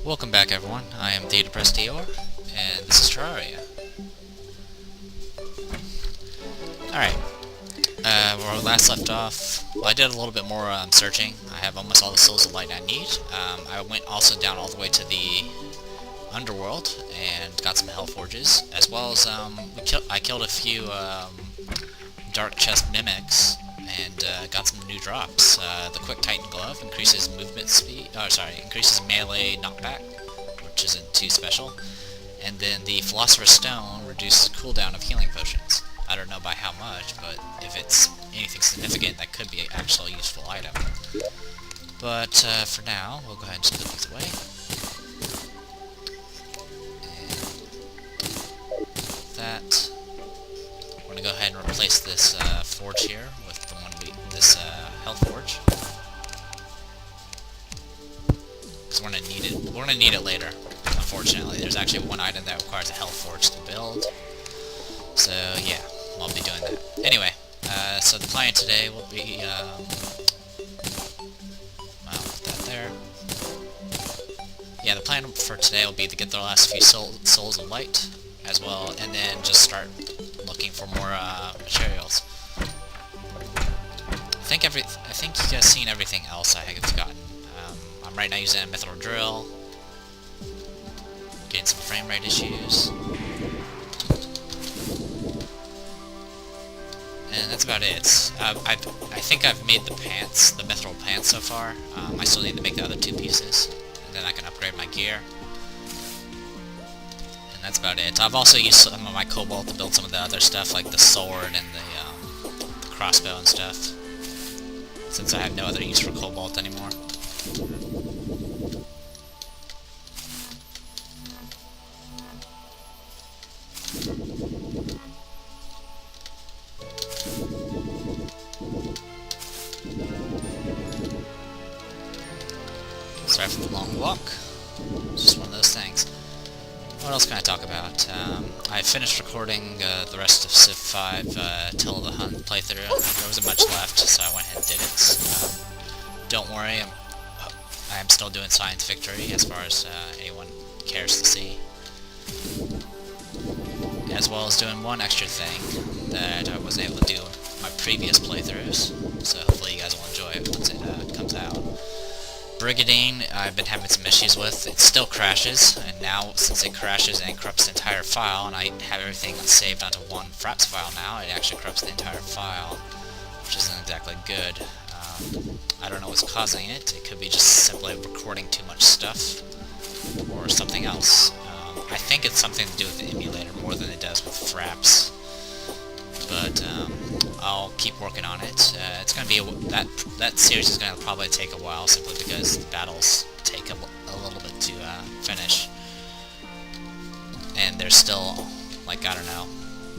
Welcome back, everyone. I am the Depressed Eeyore, and this is Terraria. Alright, where we last left off, well, I did a little bit more searching. I have almost all the souls of light I need. I went also down all the way to the underworld and got some hell forges, as well as I killed a few dark chest mimics and got some new drops. The Quick Titan Glove increases movement speed, increases melee knockback, which isn't too special. And then the Philosopher's Stone reduces the cooldown of healing potions. I don't know by how much, but if it's anything significant, that could be an actual useful item. But for now, we'll go ahead and just put these away. And that. We're gonna go ahead and replace this forge here with the one this health forge, because we're gonna need it. We're gonna need it later. Unfortunately, there's actually one item that requires a health forge to build. So yeah, I'll be doing that. Anyway, so the plan today will be, I'll put that there. Yeah, the plan for today will be to get the last few souls of light, as well, and then just start looking for more materials. I think you guys seen everything else I have gotten. I'm right now using a mithril drill, getting some frame rate issues, and that's about it. I think I've made the pants, the mithril pants so far. I still need to make the other two pieces, and then I can upgrade my gear. And that's about it. I've also used some of my cobalt to build some of the other stuff, like the sword and the crossbow and stuff, since I have no other use for cobalt anymore. Sorry for the long walk. It's just one of those things. What else can I talk about? I finished recording the rest of Civ 5 Till the Hunt playthrough. There wasn't much left, so I went ahead and did it. Don't worry, I'm still doing Science Victory as far as anyone cares to see. As well as doing one extra thing that I wasn't able to do in my previous playthroughs, so hopefully you guys will enjoy it once it comes out. Brigadine, I've been having some issues with. It still crashes, and now since it crashes and it corrupts the entire file, and I have everything saved onto one fraps file now, it actually corrupts the entire file, which isn't exactly good. I don't know what's causing it. It could be just simply recording too much stuff, or something else. I think it's something to do with the emulator more than it does with fraps, but I'll keep working on it. It's going to be that series is going to probably take a while, simply because the battles take a little bit to finish, and there's still, like, I don't know,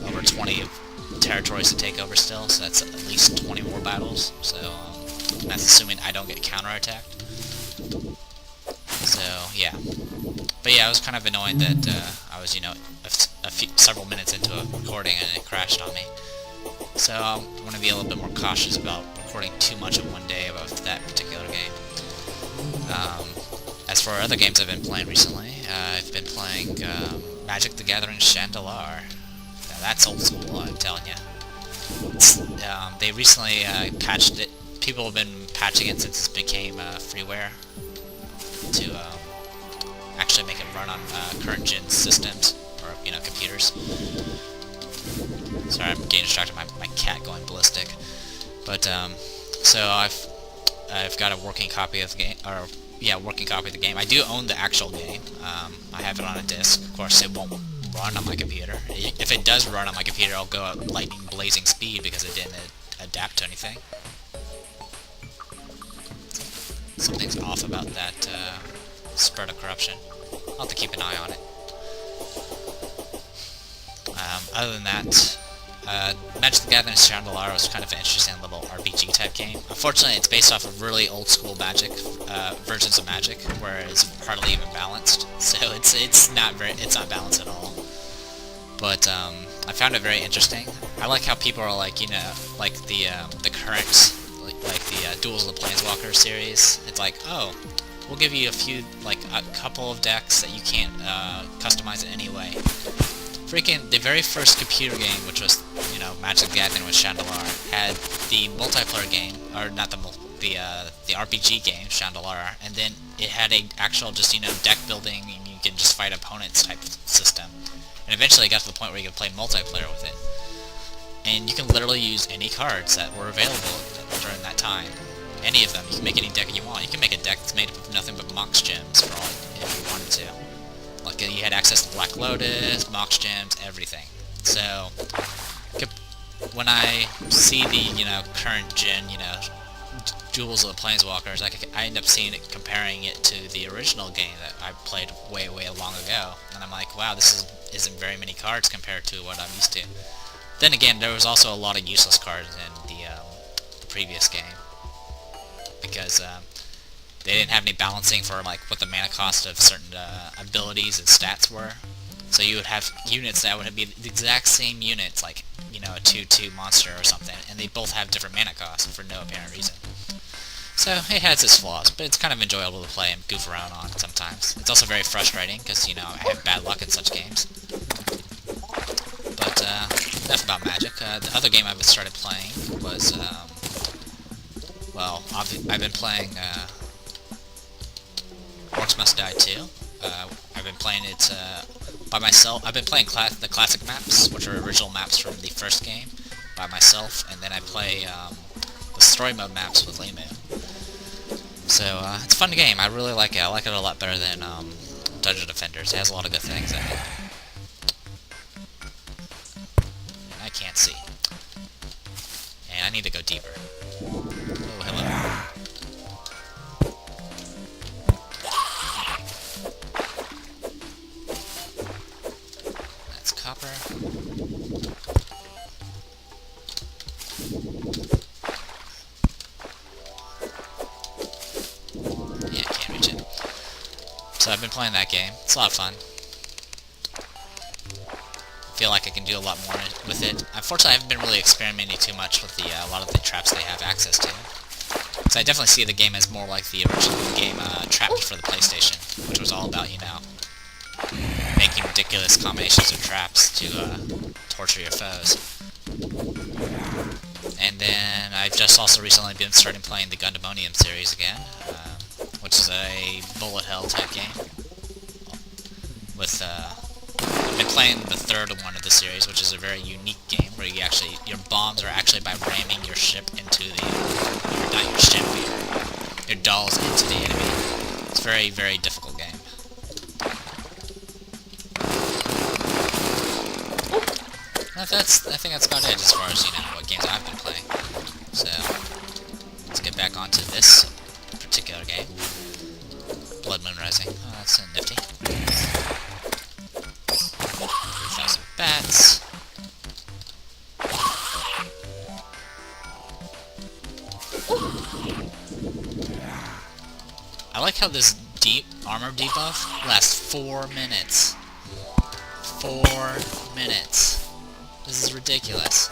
over 20 territories to take over still, so that's at least 20 more battles. So that's assuming I don't get counterattacked. So yeah, but yeah, I was kind of annoyed that I was, several minutes into a recording and it crashed on me. So I'm going to be a little bit more cautious about recording too much in one day about that particular game. As for other games I've been playing recently, I've been playing Magic the Gathering Chandelar. Now that's old school, I'm telling you. They recently patched it. People have been patching it since it became freeware to actually make it run on current gen systems, or computers. Sorry, I'm getting distracted by my cat going ballistic. But so I've got a working copy of the game, working copy of the game. I do own the actual game. I have it on a disc. Of course, it won't run on my computer. If it does run on my computer, I'll go at lightning blazing speed because it didn't adapt to anything. Something's off about that spread of corruption. I'll have to keep an eye on it. Other than that, Magic the Gathering Chandelar was kind of an interesting little RPG type game. Unfortunately, it's based off of really old school Magic versions of Magic, where it's hardly even balanced. So it's not balanced at all. But I found it very interesting. I like how people are like the current like the Duels of the Planeswalker series. It's like, oh, we'll give you a couple of decks that you can't customize in any way. Freaking the very first computer game, which was, you know, Magic the Gathering with Chandalar, had the multiplayer game, or not the RPG game, Chandalar, and then it had a actual just, you know, deck building and you can just fight opponents type system. And eventually it got to the point where you could play multiplayer with it. And you can literally use any cards that were available during that time. Any of them. You can make any deck you want. You can make a deck that's made up of nothing but Mox Gems for all, if you wanted to. Like, you had access to Black Lotus, Mox Gems, everything. So, when I see the, you know, current gen, you know, Duels of the Planeswalkers, I end up seeing it, comparing it to the original game that I played way long ago. And I'm like, wow, this isn't very many cards compared to what I'm used to. Then again, there was also a lot of useless cards in the previous game. Because they didn't have any balancing for like what the mana cost of certain abilities and stats were. So you would have units that would be the exact same units, like, you know, a 2/2 monster or something, and they both have different mana costs for no apparent reason. So it has its flaws, but it's kind of enjoyable to play and goof around on sometimes. It's also very frustrating because, you know, I have bad luck in such games. But enough about Magic. The other game I've started playing was well, I've been playing Orcs Must Die 2. I've been playing it by myself. I've been playing the classic maps, which are original maps from the first game, by myself, and then I play the story mode maps with Limu. So it's a fun game. I really like it. I like it a lot better than Dungeon Defenders. It has a lot of good things in it. And I can't see. And I need to go deeper. Oh, hello. That's copper. Yeah, I can't reach it. So I've been playing that game. It's a lot of fun. I feel like I can do a lot more with it. Unfortunately, I haven't been really experimenting too much with a lot of the traps they have access to. So I definitely see the game as more like the original game Trapped for the PlayStation, which was all about, you know, making ridiculous combinations of traps to torture your foes. And then I've just also recently been starting playing the Gundamonium series again, which is a bullet hell type game. With I've been playing the third one of the series, which is a very unique game where you actually, your bombs are actually by ramming your ship into not your ship, your dolls into the enemy. It's a very difficult game. I think that's about it as far as, you know, what games I've been playing. So let's get back onto this particular game. Blood Moon Rising. Oh, that's nifty. 3,000 bats. I like how this deep armor debuff lasts 4 minutes. 4 minutes. This is ridiculous.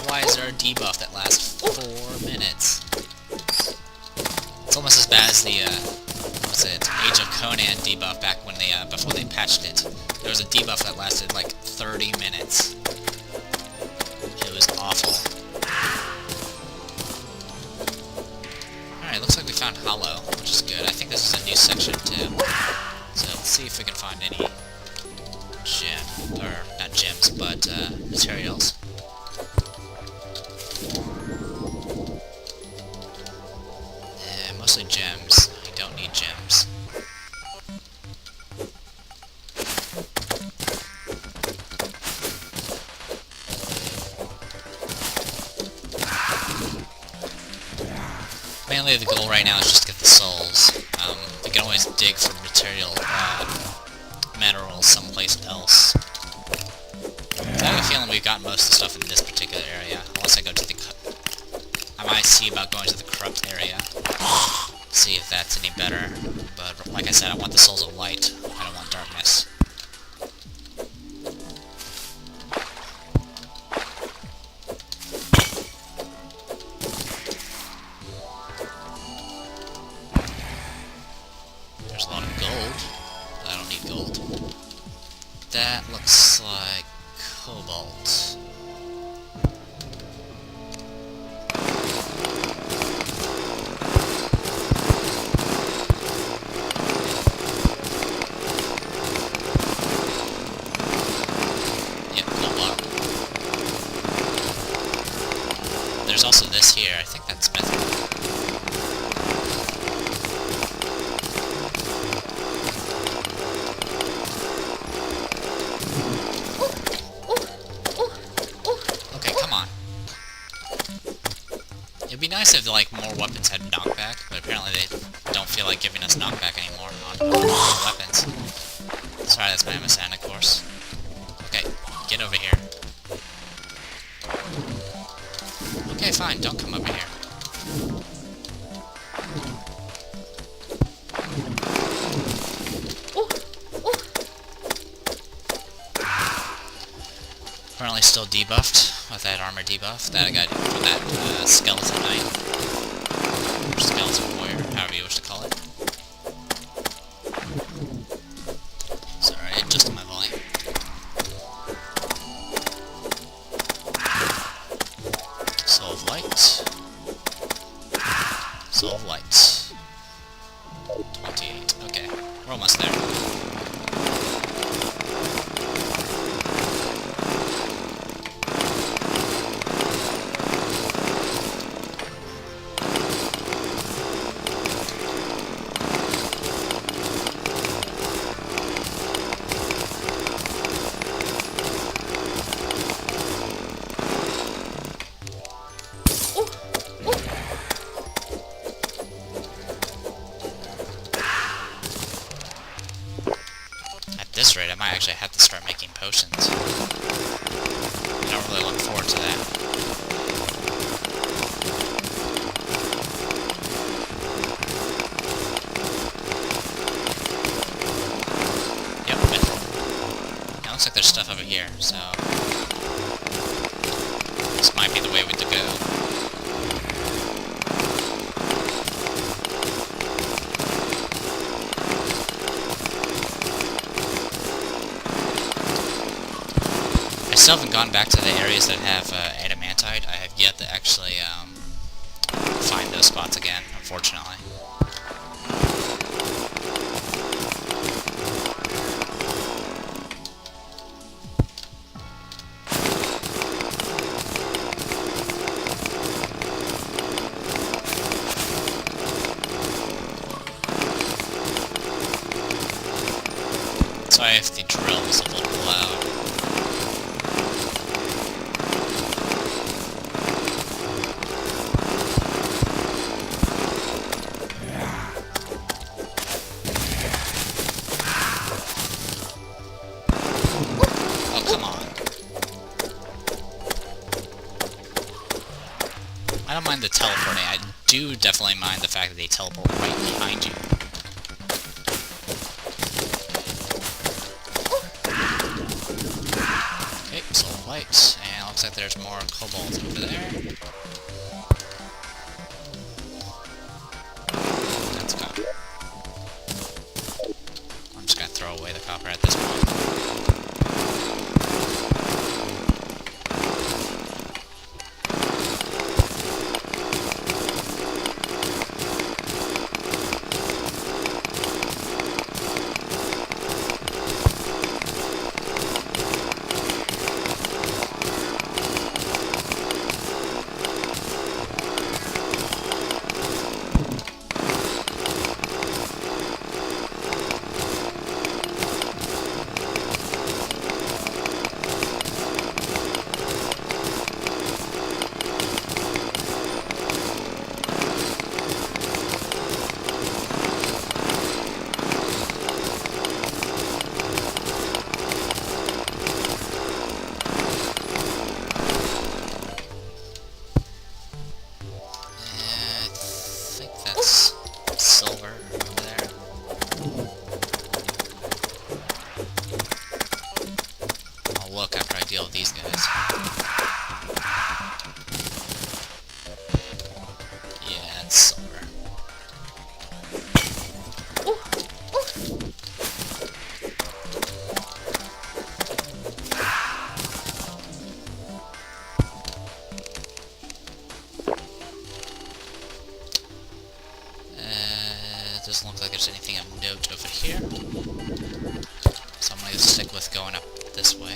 Why is there a debuff that lasts 4 minutes? It's almost as bad as the Age of Conan debuff back when they before they patched it. There was a debuff that lasted like 30 minutes. It was awful. Alright, looks like we found Hollow, which is good. I think this is a new section too. So let's see if we can find any not gems, but materials. Mostly gems. I don't need gems. Mainly the goal right now is just to get the souls. We can always dig for minerals someplace else. I have a feeling we've got most of the stuff in this particular area, unless I go to the... I might see about going to the corrupt area, see if that's any better, but like I said, I want the souls of light, I don't want darkness. there's a lot of gold. But I don't need gold. That looks like cobalt. Yep, cobalt. There's also this here. I think that's mithril. It'd be nice if, like, more weapons had knockback, but apparently they don't feel like giving us knockback anymore on weapons. Sorry, that's my MSN, of course. Okay, get over here. Okay, fine, don't come over here. Apparently still debuffed with that armor debuff that I got from that skeleton knight. Or skeleton warrior, however you wish to call it. Sorry, adjusting my volume. Soul of Light. Soul of Light. 28. Okay, we're almost there. At this rate, I might actually have to start making potions. I don't really look forward to that. Yep, mithril. Now, looks like there's stuff over here, so this might be the way to go. I still haven't gone back to the areas that have adamantite. I have yet to actually find those spots again, unfortunately. Sorry if the drill is a little loud. I don't mind the teleporting. I do definitely mind the fact that they teleport right behind you. Okay, soul of light. And looks like there's more cobalt over there. That's copper. I'm just gonna throw away the copper at this point. like there's anything of note over here. So I'm going to stick with going up this way.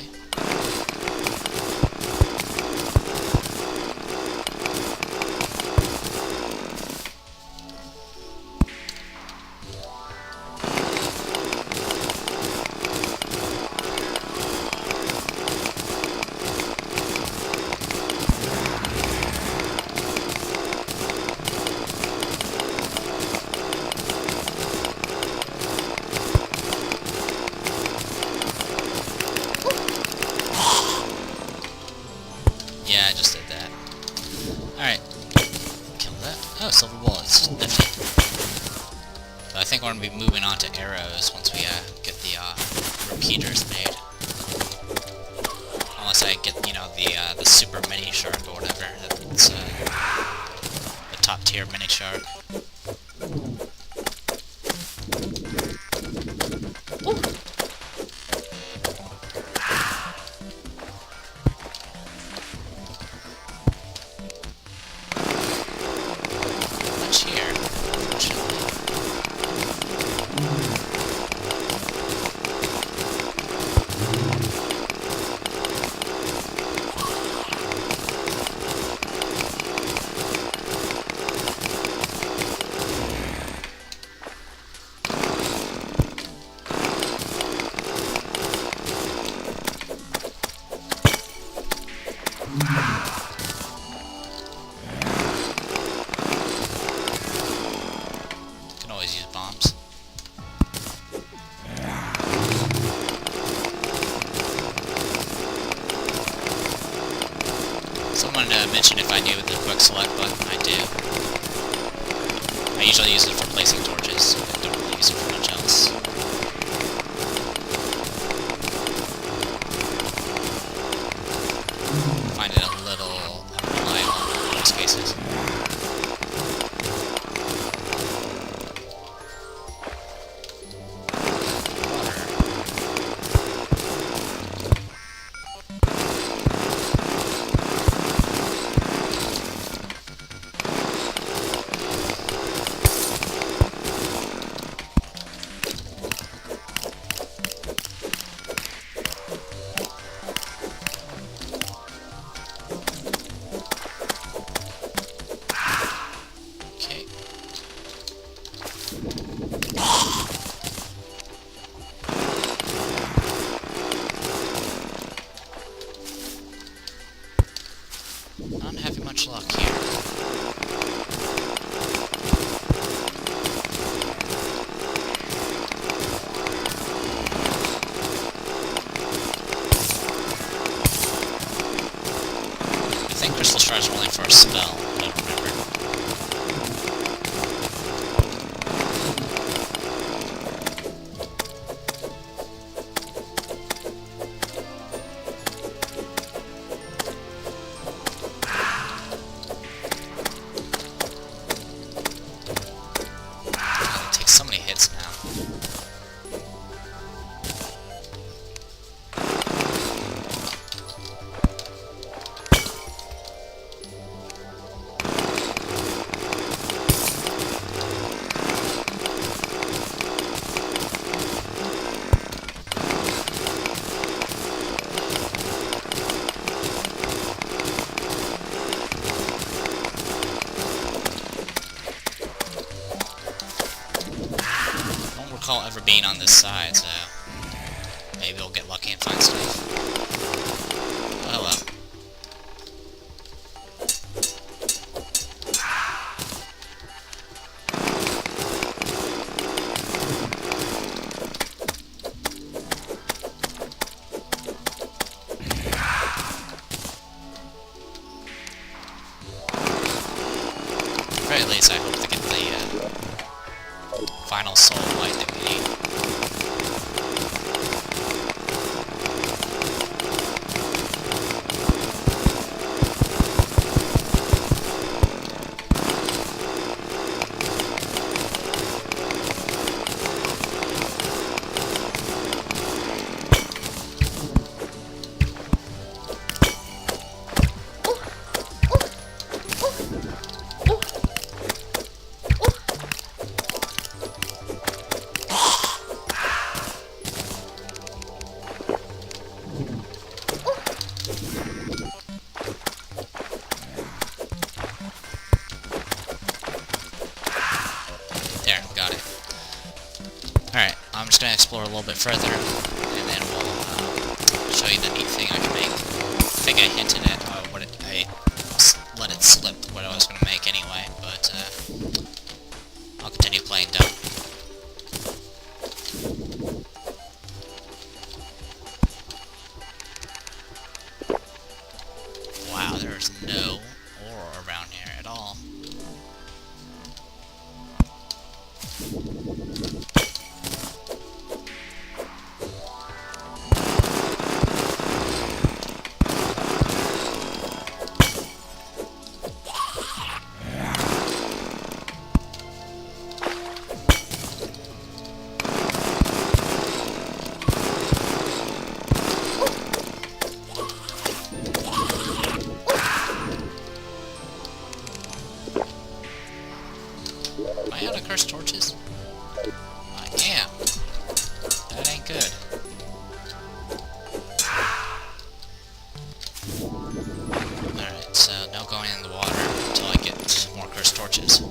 Yeah, I just did that. Alright. Kill that. Oh, silver bullets. Nifty. But I think we're going to be moving on to arrows once we get the repeaters made. Unless I get, you know, the super mini shark or whatever. That's the top tier mini shark. Can always use bombs. Someone mentioned if I knew the quick select button. I do. I usually use it for placing torches. I don't really use it for much else. Find it a little unreliable in most cases. Not having much luck here. I think crystal shards are only for a spell, I don't remember. So many hits now. I don't recall ever being on this side, so maybe we'll get lucky and find stuff. Oh well. At the very least, I hope to get the final soul light that we need. I'm just gonna explore a little bit further, and then we'll show you the neat thing I can make. I think I hinted at I let it slip what I was gonna make anyway, but I'll continue playing dumb. Wow, there's no ore around here at all. Am I out of cursed torches? I am. That ain't good. Alright, so no going in the water until I get more cursed torches.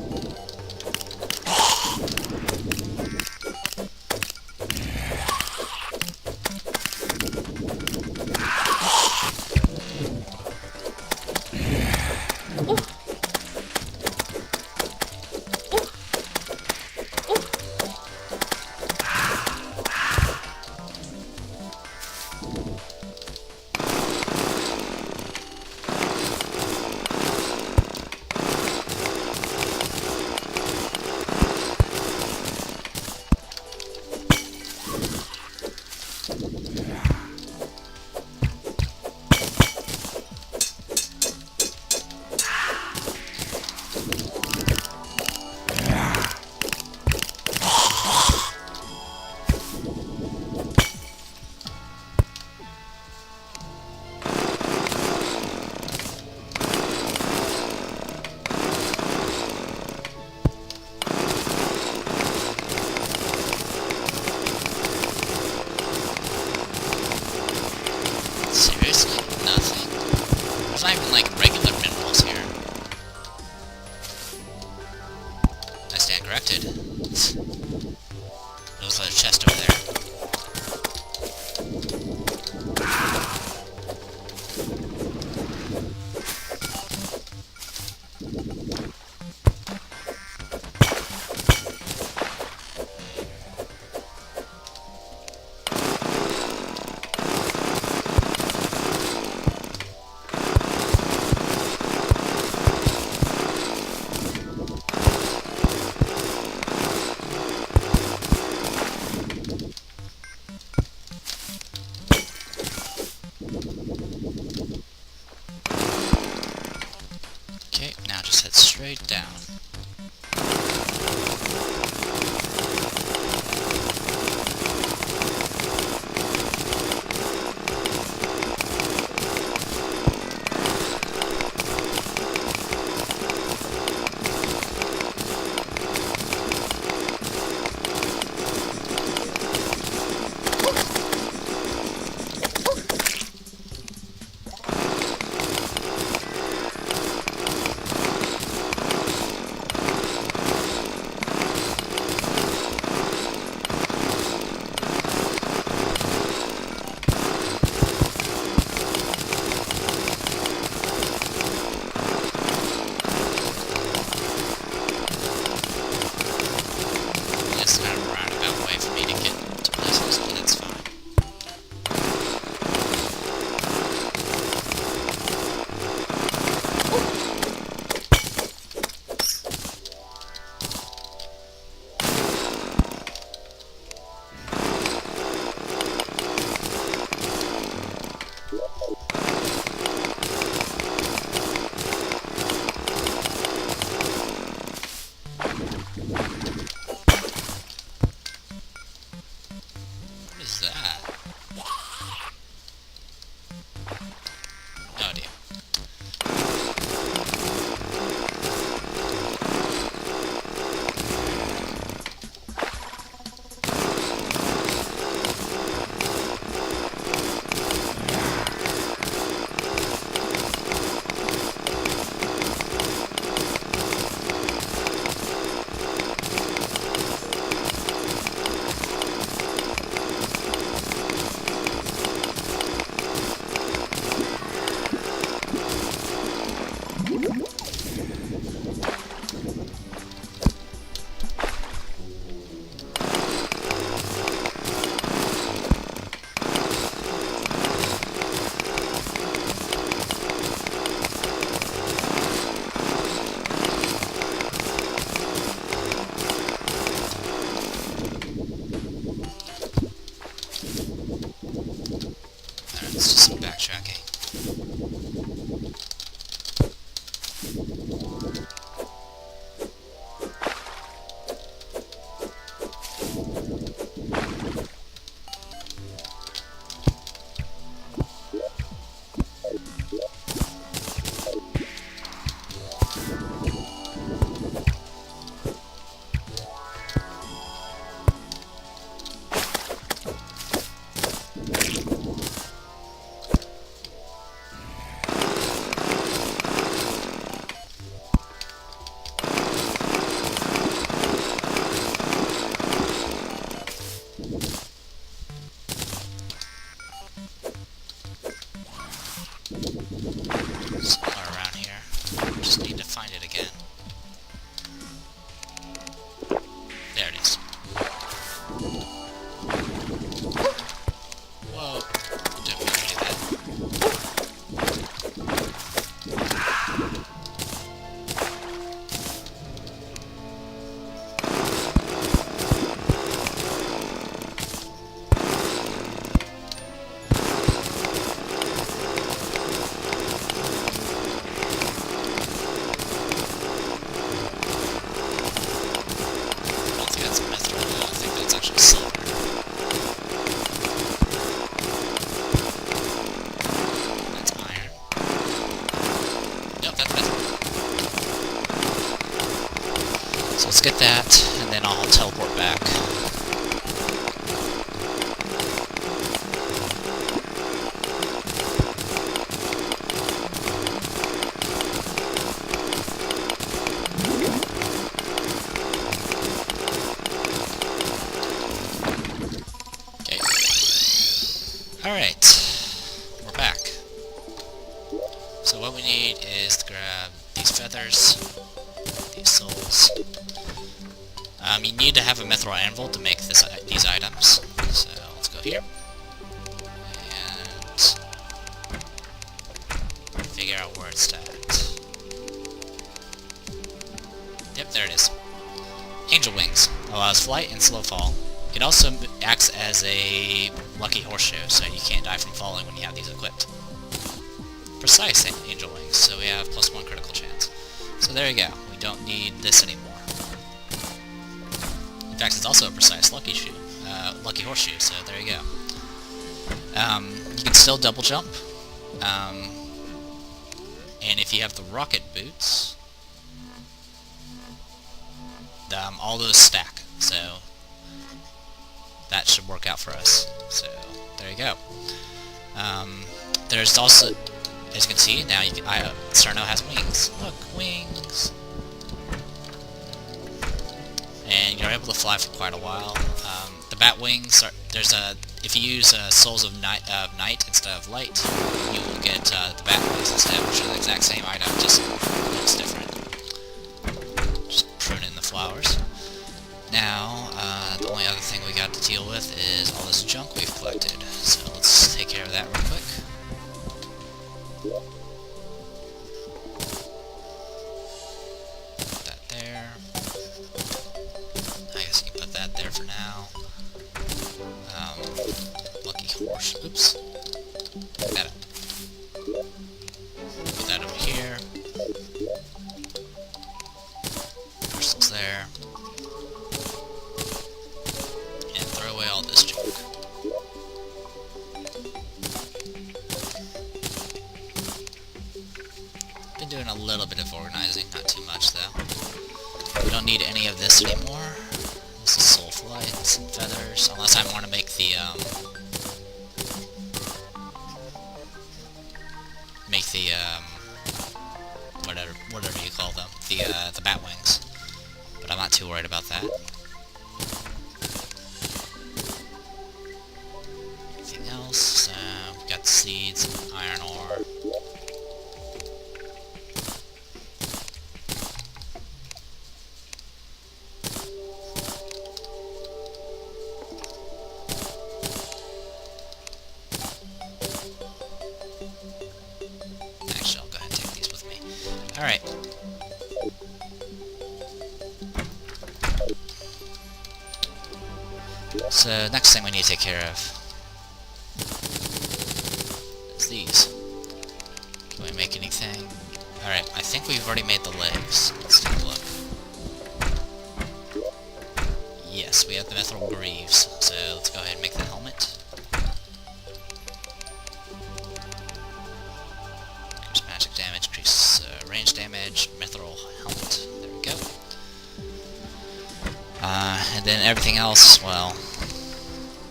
Seriously? Nothing? There's not even, like, regular minerals here. I stand corrected. There's a chest over there. Okay, now just head straight down. Somewhere around here. Just need to find it again. There it is. Whoa. Didn't mean to do that. So let's get that, and then I'll teleport back. Okay. Alright. We're back. So what we need is to grab these feathers, these souls. You need to have a mithril anvil to make these items. So let's go here and figure out where it's at. Yep, there it is. Angel wings allows flight and slow fall. It also acts as a lucky horseshoe, so you can't die from falling when you have these equipped. Precise angel wings, so we have +1 critical chance. So there you go. We don't need this anymore. In fact, it's also a precise lucky horseshoe, so there you go. You can still double jump, and if you have the rocket boots, all those stack, so that should work out for us. So there you go. There's also, as you can see, now Cerno has wings. Look, wings! And you're able to fly for quite a while. The bat wings are, if you use Souls of Night instead of Light, you will get the bat wings instead, which are the exact same item, just looks different. Just pruning the flowers. Now, the only other thing we got to deal with is all this junk we've collected. So let's take care of that real quick. Put that there. I guess you can put that there for now. Lucky horse. Oops. Got it. Put that over here. Crystals there. And throw away all this junk. Been doing a little bit of organizing, not too much though. We don't need any of this anymore. This is soul flights and feathers, unless I want to make the whatever you call them, the bat wings. But I'm not too worried about that. Anything else? We've got seeds, iron ore. Actually, I'll go ahead and take these with me. Alright. So, next thing we need to take care of is these. Can we make anything? Alright, I think we've already made the legs. Let's take a look. Yes, we have the mithril greaves, so let's go ahead and make the helmet. Increase magic damage, increase range damage, mithril helmet. There we go. And then everything else, well,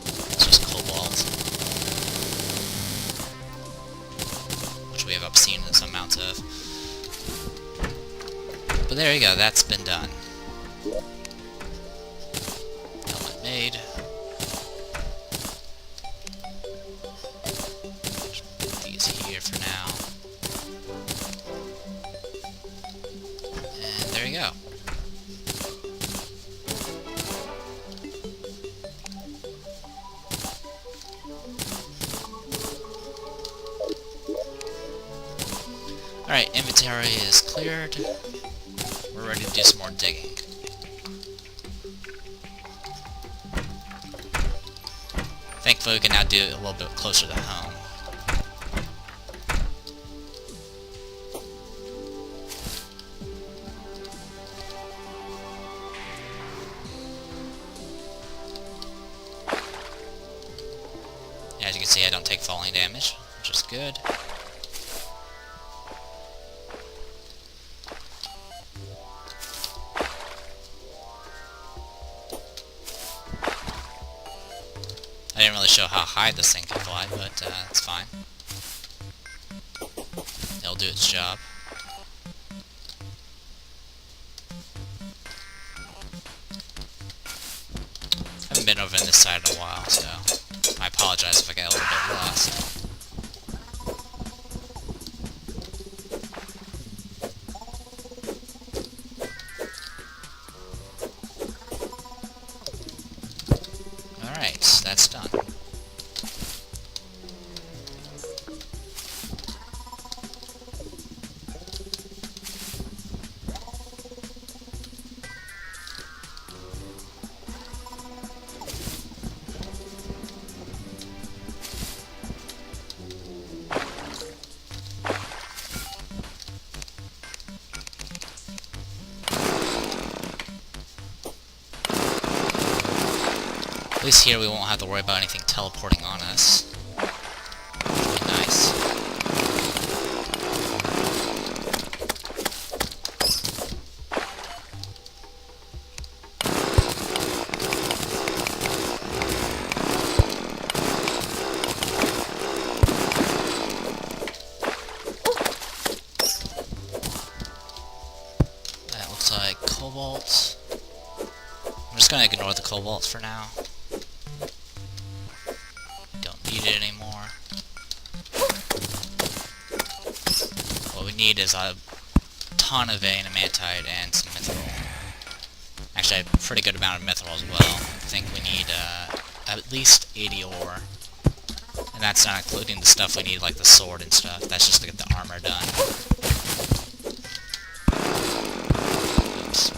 it's just cobalt, which we have obscene amounts of. But there you go, that's been done. Helmet made. Alright, inventory is cleared. We're ready to do some more digging. Thankfully, we can now do it a little bit closer to home. As you can see, I don't take falling damage, which is good. I didn't really show how high this thing can fly, but it's fine. It'll do its job. I haven't been over on this side in a while, so I apologize if I get a little bit lost. Alright, that's done. At least here we won't have to worry about anything teleporting on us. Really nice. That looks like cobalt. I'm just gonna ignore the cobalt for now. Need it anymore. What we need is a ton of adamantite and some mithril. Actually, a pretty good amount of mithril as well. I think we need at least 80 ore. And that's not including the stuff we need, like the sword and stuff. That's just to get the armor done. Oops.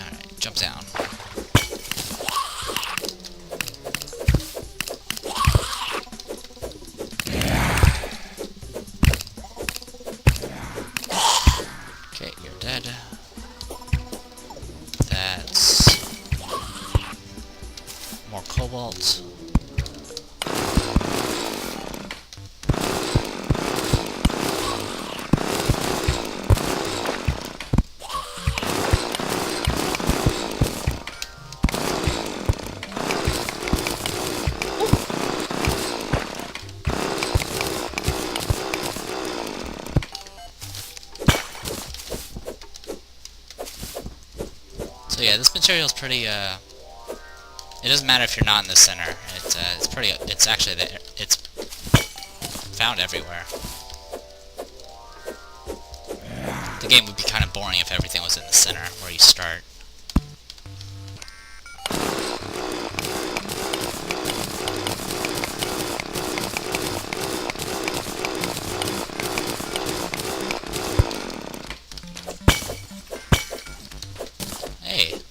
Alright, jump down. Dead. That's more cobalt. So yeah, this material is pretty, it doesn't matter if you're not in the center. It's actually there. It's found everywhere. The game would be kind of boring if everything was in the center, where you start. Hey,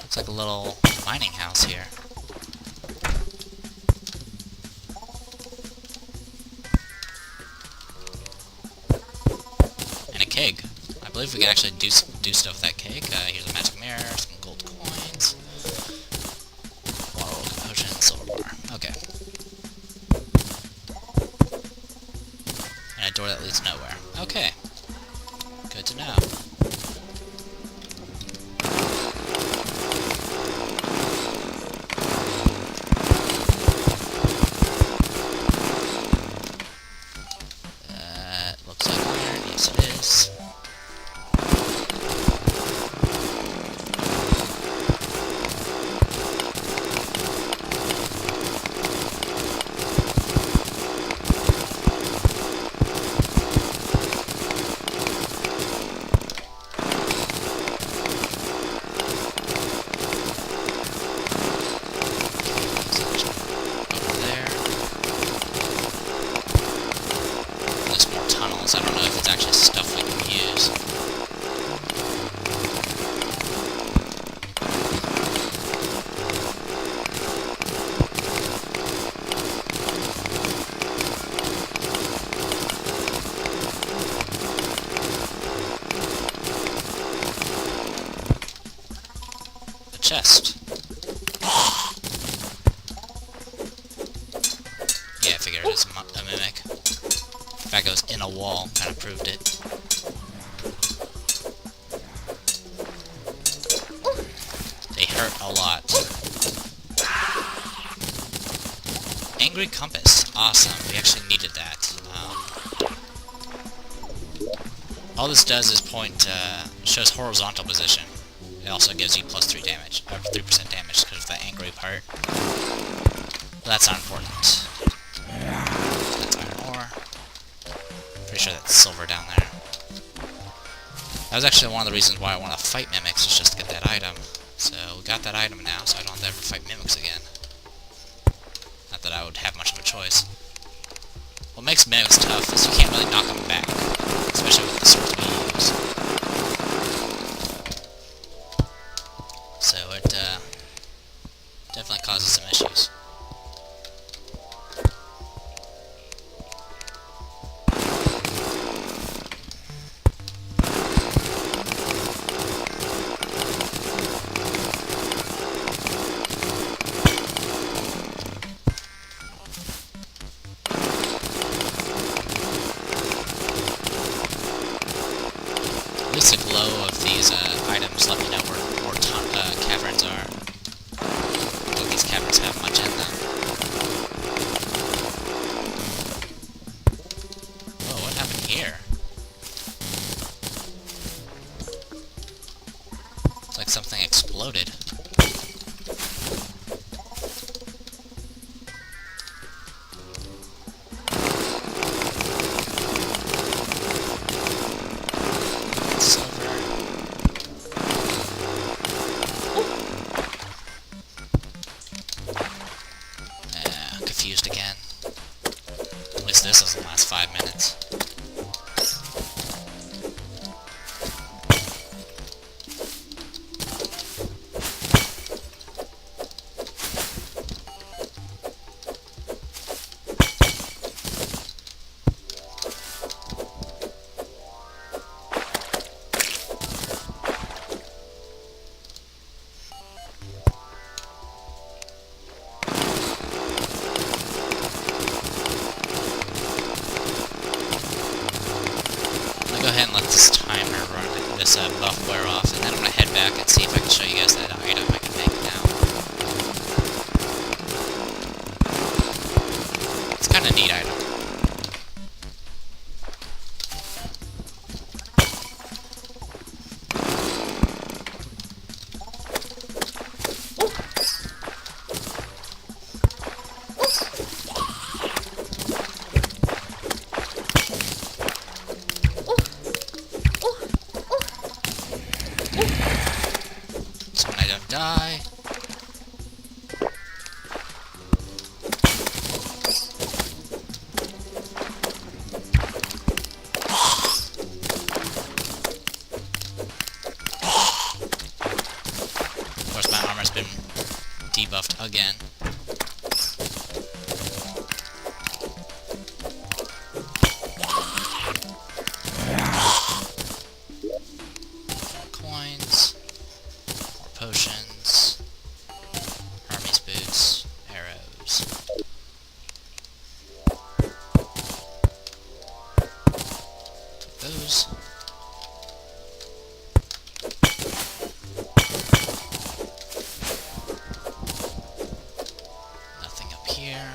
looks like a little mining house here. And a keg. I believe we can actually do stuff with that keg. Here's a magic mirror, some gold coins, water potion, silver bar. Okay. And a door that leads nowhere. Okay. Good to know. Looks like iron. Yes, it is. first. Yeah, I figured it was a mimic. In fact, it was in a wall, kind of proved it. They hurt a lot. Angry Compass. Awesome. We actually needed that. All this does is shows horizontal position. It also gives you plus 3 damage, 3% damage because of the angry part. But that's not important. That's iron ore. Pretty sure that's silver down there. That was actually one of the reasons why I want to fight mimics, is just to get that item. So we got that item now, so I don't have to ever fight mimics again. Not that I would have much of a choice. What makes mimics tough is you can't really knock them back, especially with the swords we use. So it definitely causes some issues. At least the glow of these items let me know where more caverns are. I don't think these caverns have much in them. Whoa, what happened here? It's like something exploded. Confused again. At least this doesn't last 5 minutes. Go ahead and let this timer run, this buff wear off, and then I'm going to head back and see if I can show you guys that item I can make now. It's kind of a neat item. So when I don't die... Of course, my armor's been debuffed again. Coins, more potions, Hermes boots, arrows. Take those. Nothing up here.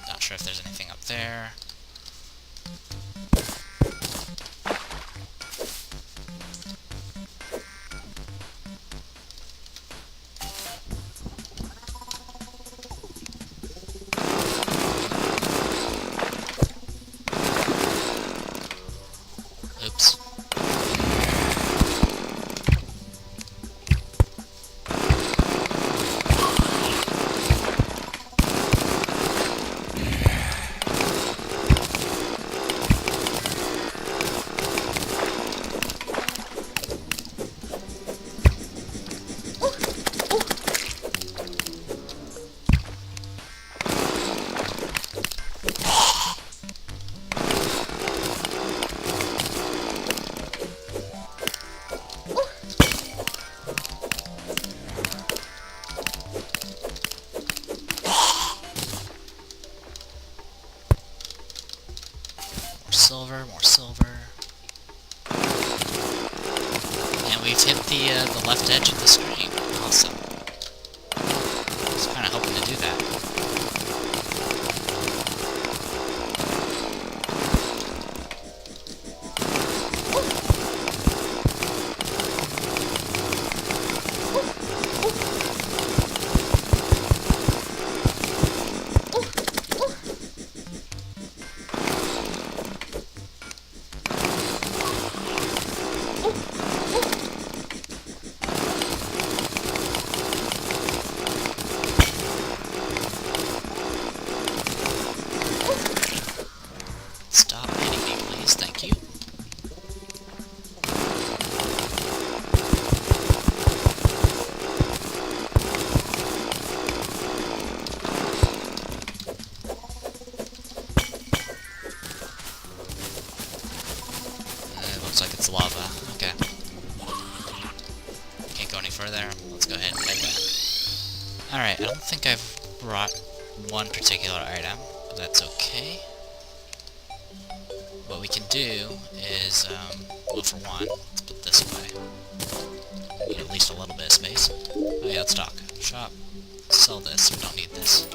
Not sure if there's anything up there. Oops. we've hit the left edge of the screen. Awesome. I was kind of hoping to do that. Stop hitting me, please. Thank you. It looks like it's lava. Okay. Can't go any further. Let's go ahead and head back. Alright, I don't think I've brought one particular item, but that's okay. What we can do is, well, for one, let's put this away. Need at least a little bit of space. Oh yeah, let's talk. Shop. Sell this. We don't need this.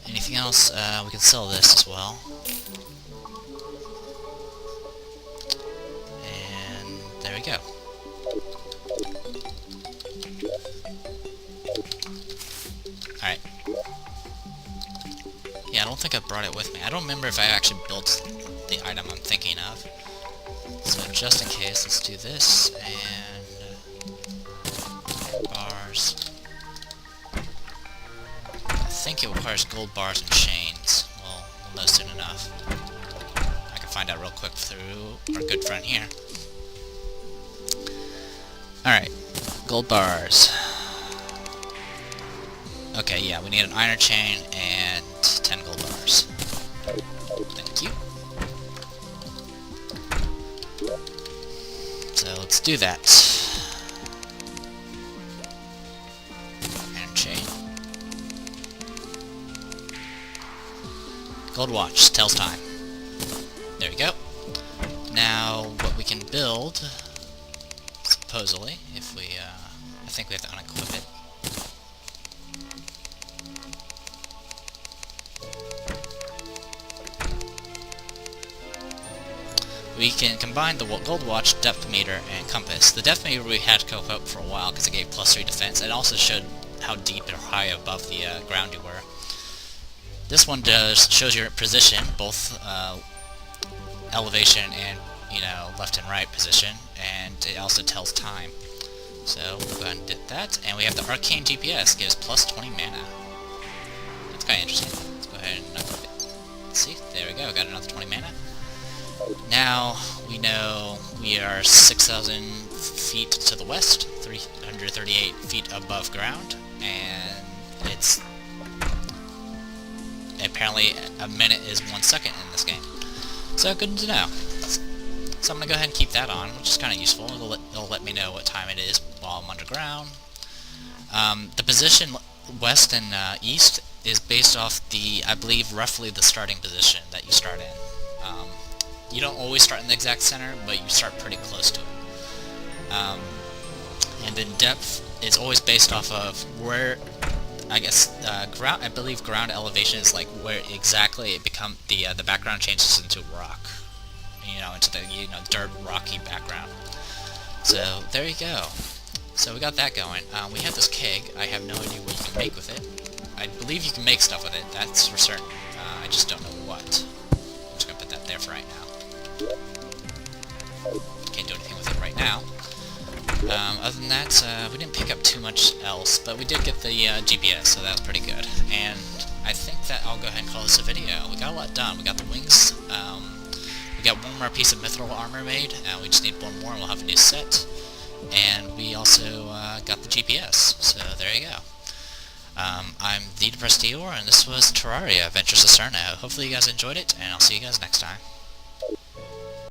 Anything else? We can sell this as well. And there we go. Alright. Yeah, I don't think I brought it with me. I don't remember if I actually built the item I'm thinking of. So just in case, let's do this, and bars. I think it requires gold bars and chains. We'll know soon enough. I can find out real quick through our good friend here. Alright, gold bars. Okay, yeah, we need an iron chain and 10 gold bars. Thank you. So let's do that. Iron chain. Gold watch, tells time. There we go. Now, what we can build, supposedly, if we, I think we have to unequip it. We can combine the gold watch, depth meter, and compass. The depth meter we had to cope up for a while because it gave +3 defense. It also showed how deep or high above the ground you were. This one shows your position, both elevation and, you know, left and right position, and it also tells time. So we'll go ahead and do that. And we have the arcane GPS, gives +20 mana. That's kind of interesting. Let's go ahead and equip it. Let's see, there we go. Got another 20 mana. Now, we know we are 6,000 feet to the west, 338 feet above ground, and it's apparently a minute is 1 second in this game. So, good to know. So I'm going to go ahead and keep that on, which is kind of useful. It'll let me know what time it is while I'm underground. The position west and east is based off the, I believe, roughly the starting position that you start in. You don't always start in the exact center, but you start pretty close to it. And then depth is always based off of where, I guess, ground. I believe ground elevation is like where exactly it becomes the background changes into rock, you know, into the dirt rocky background. So there you go. So we got that going. We have this keg. I have no idea what you can make with it. I believe you can make stuff with it. That's for certain. I just don't know what. I'm just gonna put that there for right now. Can't do anything with it right now. Other than that, we didn't pick up too much else, but we did get the GPS, so that was pretty good. And I think that I'll go ahead and call this a video. We got a lot done. We got the wings. We got one more piece of mithril armor made, and we just need one more and we'll have a new set. And we also got the GPS, so there you go. I'm the Depressed Eeyore, and this was Terraria Adventures of Cerno. Hopefully you guys enjoyed it, and I'll see you guys next time.